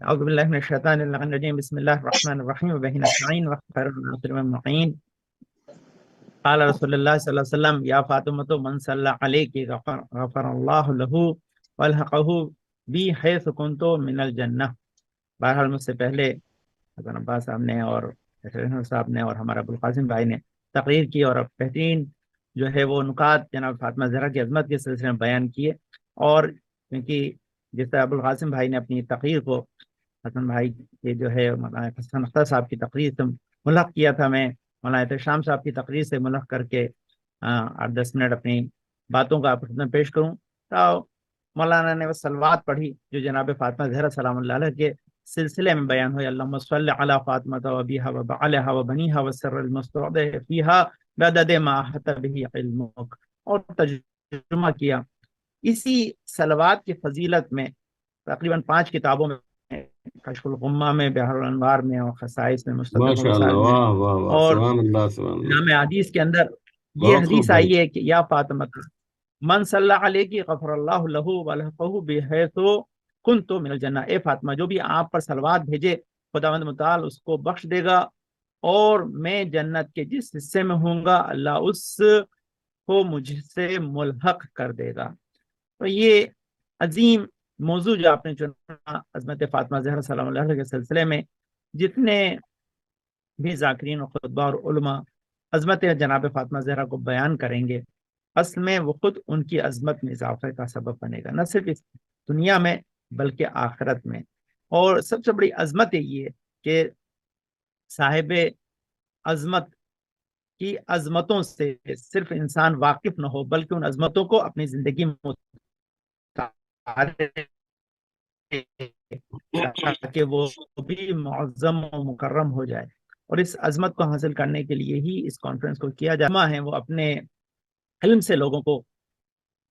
اعوذ باللہ من الشیطان الرجیم بسم اللہ الرحمن الرحیم وبہ نستعین وخیر الناصر والمعین قال رسول اللہ صلی اللہ علیہ وسلم یا فاطمۃ من صلی علیک غفر اللہ لہ والحقہ بی حیث کنت من الجنہ۔ بہرحال مجھ سے پہلے حسن عباس صاحب نے اور صاحب نے اور ہمارا ابوالقاسم بھائی نے تقریر کی اور بہترین جو ہے وہ نکات جناب فاطمہ زہرا کی عظمت کے سلسلے میں بیان کیے، اور کیونکہ جس طرح ابوالقاسم بھائی نے اپنی تقریر کو حسن بھائی کے جو ہے مولانا حسن اختر صاحب کی تقریر سے ملحق کیا تھا، میں مولانا احتشام صاحب کی تقریر سے ملحق کر کے 8-10 منٹ اپنی باتوں کا آپ پیش کروں۔ تو مولانا نے وہ صلوات پڑھی جو جناب فاطمہ زہرا سلام اللہ علیہ کے سلسلے میں بیان ہوئی، اللہم صلی علی فاطمہ و ابیہا و بعلہا و بنیہا و سر المستودع فیہا بعدد ما احاط بہ علمک، اور ترجمہ کیا۔ اسی صلوات کی فضیلت میں تقریباً 5 کتابوں میں، کشف الغمہ میں، بحر الانوار میں، اور خصائص میں، مستدرک ماشاء اللہ، الوصال میں، واہ واہ واہ، اور سبحان اللہ سبحان اللہ، جامع حدیث کے اندر یہ بہت خوب حدیث بھائی۔ آئی ہے کہ یا فاطمہ من صلی علیہ غفر اللہ لہ ولحقہ بحیث کنت من الجنہ، اے فاطمہ جو بھی آپ پر صلوات بھیجے خداوند متعال اس کو بخش دے گا، اور میں جنت کے جس حصے میں ہوں گا اللہ اس کو مجھ سے ملحق کر دے گا۔ تو یہ عظیم موضوع جو آپ نے چنا عظمت فاطمہ زہرا سلام اللہ علیہ کے سلسلے میں، جتنے بھی ذاکرین و خطبہ اور علماء عظمت جناب فاطمہ زہرا کو بیان کریں گے، اصل میں وہ خود ان کی عظمت میں اضافے کا سبب بنے گا، نہ صرف اس دنیا میں بلکہ آخرت میں۔ اور سب سے بڑی عظمت یہ ہے کہ صاحب عظمت کی عظمتوں سے صرف انسان واقف نہ ہو، بلکہ ان عظمتوں کو اپنی زندگی میں تاکہ وہ بھی معظم و مکرم ہو جائے۔ اور اس عظمت کو حاصل کرنے کے لیے ہی اس کانفرنس کو کیا جاتا ہے، وہ اپنے علم سے لوگوں کو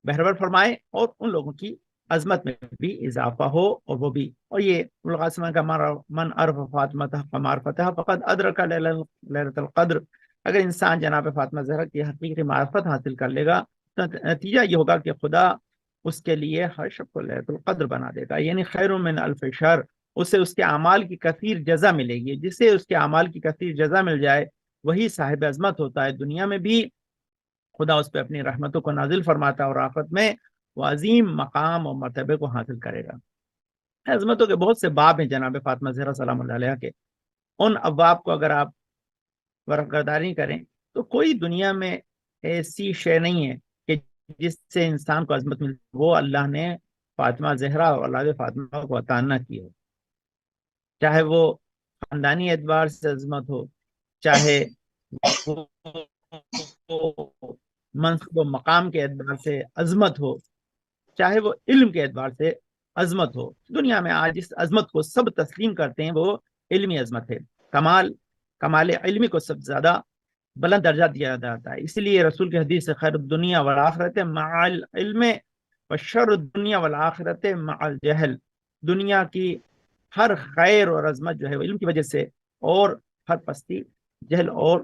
بہرور فرمائے اور ان لوگوں کی عظمت میں بھی اضافہ ہو، اور وہ بھی، اور یہ القاسم کا من عرف فاطمہ معرفتہ فقد ادرک لیلۃ القدر، اگر انسان جناب فاطمہ زہرا کی حقیقی معرفت حاصل کر لے گا تو نتیجہ یہ ہوگا کہ خدا اس کے لیے ہر شب کو لیلۃ القدر بنا دے گا، یعنی خیر من الف شہر، اسے اس کے اعمال کی کثیر جزا ملے گی۔ جسے اس کے اعمال کی کثیر جزا مل جائے وہی صاحب عظمت ہوتا ہے، دنیا میں بھی خدا اس پہ اپنی رحمتوں کو نازل فرماتا ہے، اور آخرت میں وہ عظیم مقام اور مرتبے کو حاصل کرے گا۔ عظمتوں کے بہت سے باب ہیں جناب فاطمہ زہرا سلام اللہ علیہ کے، ان ابواب کو اگر آپ برقراری کریں تو کوئی دنیا میں ایسی شے نہیں ہے کہ جس سے انسان کو عظمت مل، وہ اللہ نے فاطمہ زہرا اور اولاد فاطمہ کو عطا نہ کی ہو، چاہے وہ خاندانی اعتبار سے عظمت ہو، چاہے وہ منصب و مقام کے اعتبار سے عظمت ہو، چاہے وہ علم کے اعتبار سے عظمت ہو۔ دنیا میں آج اس عظمت کو سب تسلیم کرتے ہیں، وہ علمی عظمت ہے۔ کمال علمی کو سب سے زیادہ بلند درجہ دیا جاتا ہے، اس لیے رسول کی حدیث سے خیر الدنیا والآخرت مع العلم وشر الدنیا والآخرت مع الجہل، دنیا کی ہر خیر اور عظمت جو ہے وہ علم کی وجہ سے، اور ہر پستی جہل اور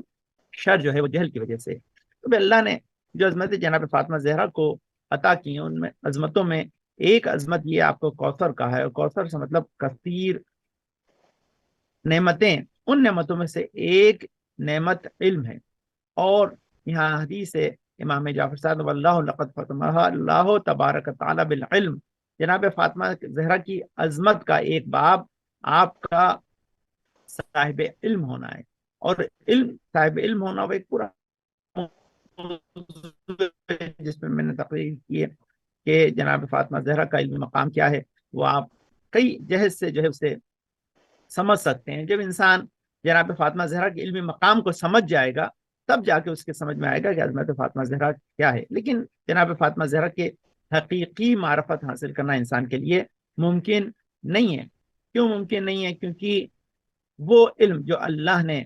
شر جو ہے وہ جہل کی وجہ سے۔ تو اللہ نے جو عظمت جناب فاطمہ زہرا کو عطا کی ہیں، ان میں عظمتوں میں ایک عظمت یہ آپ کو کوثر کا ہے، اور کوثر سے مطلب کثیر نعمتیں، ان نعمتوں میں سے ایک نعمت علم ہے۔ اور یہاں حدیث ہے امام جعفر صاحب واللہ لقد فتمہ اللہ تبارک تعالی بالعلم، جناب فاطمہ زہرا کی عظمت کا ایک باب آپ کا صاحب علم ہونا ہے، اور صاحب علم ہونا وہ ایک پورا جس میں نے تقریر کی ہے کہ جناب فاطمہ زہرا کا علمی مقام کیا ہے، وہ آپ کئی جہد سے جو ہے اسے سمجھ سکتے ہیں۔ جب انسان جناب فاطمہ زہرا کے علمی مقام کو سمجھ جائے گا تب جا کے اس کے سمجھ میں آئے گا کہ عظمت فاطمہ زہرا کیا ہے۔ لیکن جناب فاطمہ زہرا کے حقیقی معرفت حاصل کرنا انسان کے لیے ممکن نہیں ہے۔ کیوں ممکن نہیں ہے؟ کیونکہ وہ علم جو اللہ نے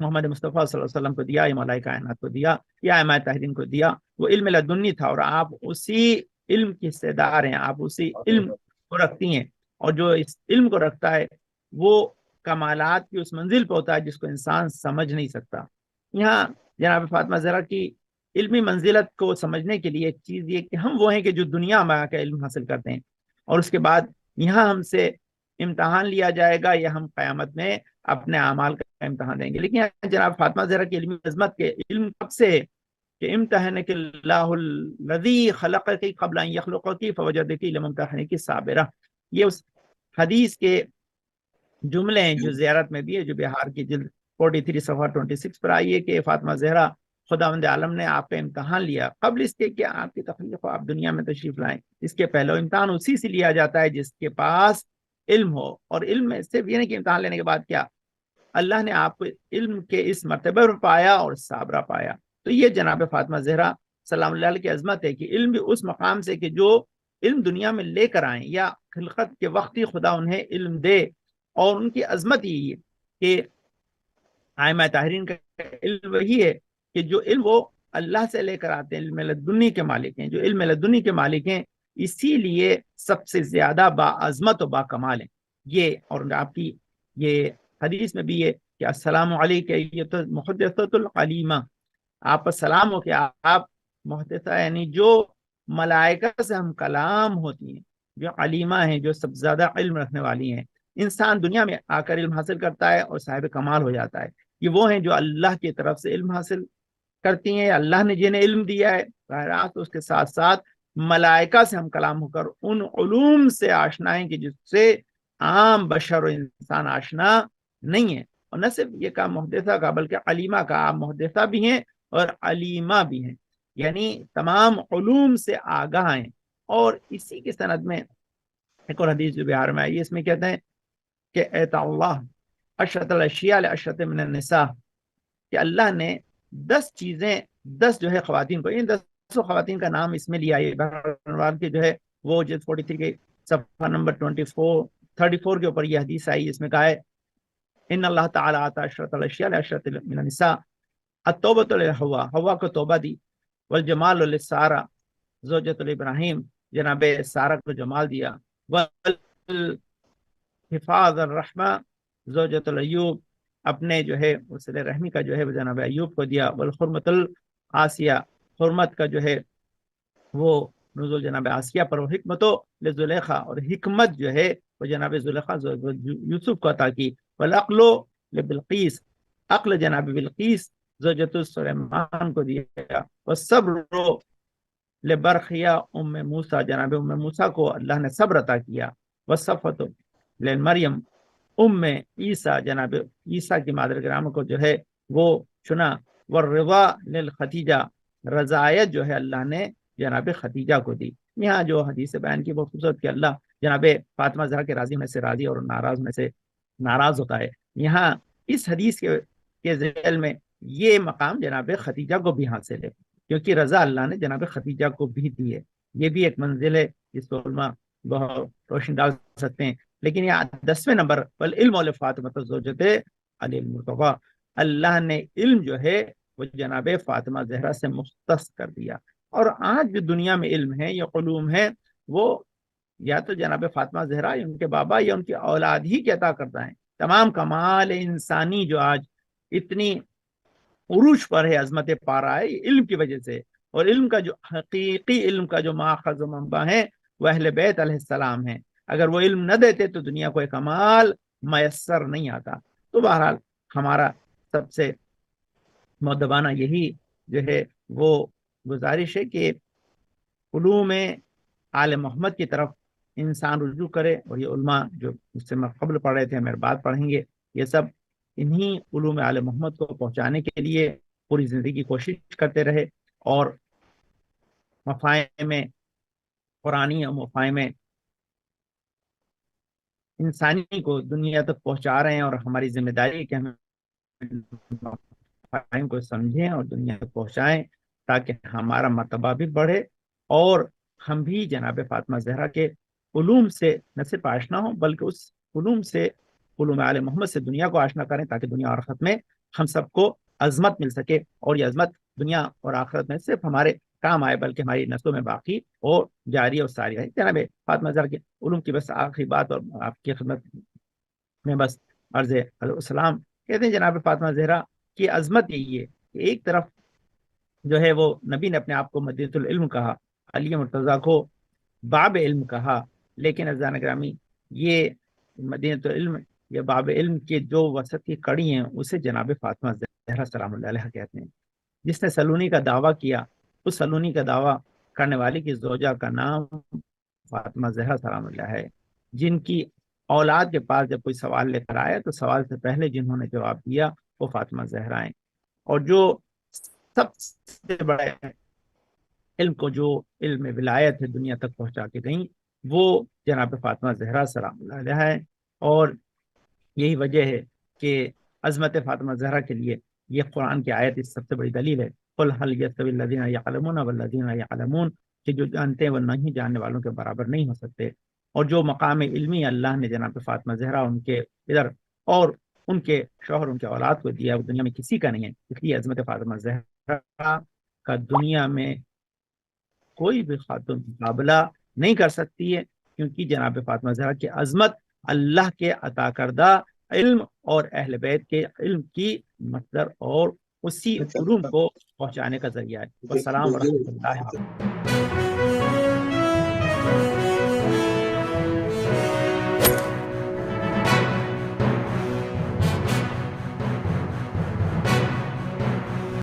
محمد مصطفیٰ صلی اللہ علیہ وسلم کو دیا، یا ملائکہ کائنات کو دیا، یا امام طاہرین کو دیا، وہ علم لدنی تھا، اور آپ اسی علم کی حصے دار ہیں، آپ اسی علم کو رکھتی ہیں، اور جو اس علم کو رکھتا ہے وہ کمالات کی اس منزل پہ ہوتا ہے جس کو انسان سمجھ نہیں سکتا۔ یہاں جناب فاطمہ زہرا کی علمی منزلت کو سمجھنے کے لیے ایک چیز یہ کہ ہم وہ ہیں کہ جو دنیا میں آ کے علم حاصل کرتے ہیں، اور اس کے بعد یہاں ہم سے امتحان لیا جائے گا یا ہم قیامت میں اپنے اعمال کا امتحان دیں گے. لیکن یہاں جناب فاطمہ زہرا کی علمی عظمت کے علم کب سے کہ امتحانک اللہ الذی خلقک قبل ان یخلقک فوجدک لممتحنک صابرہ. یہ اس حدیث کے جملے ہیں جو زیارت میں بھی ہے، جو بہار کی جلد 43 صفحہ 26 پر آئی ہے کہ فاطمہ زہرا خداوند عالم نے آپ کا امتحان لیا قبل اس کے کہ آپ کی تخلیق ہو، آپ دنیا میں تشریف لائیں. اس کے پہلے امتحان اسی سے لیا جاتا ہے جس کے پاس علم ہو. اور علم میں صرف یہ نہیں کہ امتحان لینے کے بعد کیا، اللہ نے آپ کو علم کے اس مرتبہ پر پایا اور صابرہ پایا. تو یہ جناب فاطمہ زہرا سلام اللہ علیہ کی عظمت ہے کہ علم بھی اس مقام سے کہ جو علم دنیا میں لے کر آئیں یا خلقت کے وقت ہی خدا انہیں علم دے. اور ان کی عظمت یہی ہے کہ ائمہ طاہرین کا علم وہی ہے کہ جو علم وہ اللہ سے لے کر آتے ہیں، علم لدنی کے مالک ہیں. جو علم لدنی کے مالک ہیں اسی لیے سب سے زیادہ با عظمت و با کمال ہیں یہ. اور آپ کی یہ حدیث میں بھی ہے کہ السلام علیکم محدثۃ العلیمہ، آپ پر سلام ہو کہ آپ محدثہ یعنی جو ملائکہ سے ہم کلام ہوتی ہیں، جو علیمہ ہیں، جو سب زیادہ علم رکھنے والی ہیں. انسان دنیا میں آ کر علم حاصل کرتا ہے اور صاحب کمال ہو جاتا ہے. یہ وہ ہیں جو اللہ کی طرف سے علم حاصل کرتی ہیں، اللہ نے جنہیں علم دیا ہے براہ راست، اس کے ساتھ ساتھ ملائکہ سے ہم کلام ہو کر ان علوم سے آشنا ہیں کہ جس سے عام بشر و انسان آشنا نہیں ہے. اور نہ صرف یہ کام محدثہ کا بلکہ علیمہ کا، آپ محدثہ بھی ہیں اور علیمہ بھی ہیں، یعنی تمام علوم سے آگاہ ہیں. اور اسی کی سند میں ایک اور حدیث جو بہار میں آئی ہے، اس میں کہتے ہیں کہ اعطا اللہ اشرت الاشیاء لاشرت من النساء، کہ اللہ نے 10 چیزیں 10 جو ہے خواتین کو، ان 10 خواتین کا نام اس میں لیا ہے بہار کے جو ہے وہ جلد 43 کے صفحہ نمبر 34 کے اوپر یہ حدیث آئی. اس میں کہا ہے ان اللہ تعالی آتا اشرت الاشیاء لاشرت من النساء التوبۃ لحوا، حوا کو توبہ دی، والجمال لسارہ زوجۃ الابراہیم، جناب سارہ کو جمال دیا، حفاظ الرحمہ زوجۃ الایوب، اپنے جو ہے صلہ رحمی کا جو ہے جناب ایوب کو دیا، والحرمت الآسیہ، حرمت کا جو ہے وہ نزول جناب آسیہ پر، حکمت لزلیخا، اور حکمت جو ہے وہ جناب زلیخا یوسف کو عطا کی، والعقل لبلقیس، عقل جناب بلقیس زوجۃ سلیمان کو دیا، والصبر لبرخیا ام موسیٰ، جناب ام موسیٰ کو اللہ نے صبر عطا کیا، والصفۃ لمریم ام عیسیٰ، جناب عیسیٰ کی مادر کرام کو جو ہے وہ چنا، والرضا للختیجہ، رضایت جو ہے اللہ نے جناب ختیجہ کو دی. یہاں جو حدیث بیان کی وہ خوبصورت کہ اللہ جناب فاطمہ زہرا کے راضی میں سے راضی اور ناراض میں سے ناراض ہوتا ہے. یہاں اس حدیث کے ذیل میں یہ مقام جناب ختیجہ کو بھی حاصل ہے، کیونکہ رضا اللہ نے جناب ختیجہ کو بھی دی ہے. یہ بھی ایک منزل ہے جس کو علماء بہت روشن ڈال سکتے ہیں. لیکن یہاں 10ویں نمبر والعلم لفاطمۃ زوجۃ علی المرتضیٰ، اللہ نے علم جو ہے وہ جناب فاطمہ زہرا سے مختص کر دیا. اور آج جو دنیا میں علم ہے یا علوم ہے وہ یا تو جناب فاطمہ زہرا یا ان کے بابا یا ان کی اولاد ہی کے عطا کرتا ہے. تمام کمال انسانی جو آج اتنی عروج پر ہے، عظمت پا رہا ہے، علم کی وجہ سے. اور علم کا جو حقیقی علم کا جو ماخذ و منبع ہے وہ اہل بیت علیہ السلام ہیں. اگر وہ علم نہ دیتے تو دنیا کو ایک کمال میسر نہیں آتا. تو بہرحال ہمارا سب سے مؤدبانہ یہی جو ہے وہ گزارش ہے کہ علوم آل محمد کی طرف انسان رجوع کرے. اور یہ علماء جو اس سے قبل پڑھ رہے تھے، میرے بعد پڑھیں گے، یہ سب انہی علوم آل محمد کو پہنچانے کے لیے پوری زندگی کوشش کرتے رہے اور مفاہیم قرآنی اور مفاہیم انسانی کو دنیا تک پہنچا رہے ہیں. اور ہماری ذمہ داری ہے کہ ہم مفاہیم کو سمجھیں اور دنیا تک پہنچائیں تاکہ ہمارا مرتبہ بھی بڑھے اور ہم بھی جناب فاطمہ زہرا کے علوم سے نہ صرف آشنا ہوں بلکہ اس علوم سے، علوم آل محمد سے دنیا کو آشنا کریں تاکہ دنیا اور آخرت میں ہم سب کو عظمت مل سکے. اور یہ عظمت دنیا اور آخرت میں صرف ہمارے کام آئے بلکہ ہماری نسلوں میں باقی اور جاری اور ساری رہے. جناب فاطمہ زہرا کے علوم کی بس آخری بات اور آپ کی خدمت میں بس عرض السلام کہتے ہیں. جناب فاطمہ زہرا کی عظمت یہی ہے کہ ایک طرف جو ہے وہ نبی نے اپنے آپ کو مدینۃ العلم کہا، علی مرتضیٰ کو باب علم کہا، لیکن عزیزان گرامی یہ مدینۃ العلم یا باب علم کے جو وسط کی کڑی ہیں اسے جناب فاطمہ زہرا سلام اللہ علیہ کہتے ہیں. جس نے سلونی کا دعویٰ کیا، اس سلونی کا دعویٰ کرنے والی کی زوجہ کا نام فاطمہ زہرا سلام اللہ ہے، جن کی اولاد کے پاس جب کوئی سوال لے کر آیا تو سوال سے پہلے جنہوں نے جواب دیا وہ فاطمہ زہرا ہیں. اور جو سب سے بڑے علم کو، جو علم ولایت ہے، دنیا تک پہنچا کے گئیں، وہ جناب فاطمہ زہرا سلام اللہ علیہ ہے. اور یہی وجہ ہے کہ عظمت فاطمہ زہرا کے لیے یہ قرآن کی آیت اس سب سے بڑی دلیل ہے. قل هل يستوي الذين يعلمون والذين لا يعلمون، کہ جو جانتے ہیں وہ نہیں جاننے والوں کے برابر نہیں ہو سکتے. اور جو مقام علمی اللہ نے جناب فاطمہ زہرا ان کے ادھر اور ان کے شوہر ان کے اولاد کو دیا، وہ دنیا میں کسی کا نہیں ہے. اس لیے عظمت فاطمہ زہرا کا دنیا میں کوئی بھی خاتون مقابلہ نہیں کر سکتی ہے، کیونکہ جناب فاطمہ زہرا کی عظمت اللہ کے عطا کردہ علم اور اہل بیت کے علم کی مقدر اور اسی علوم کو پہنچانے کا ذریعہ ہے. والسلام ورحمۃ اللہ وبرکاتہ.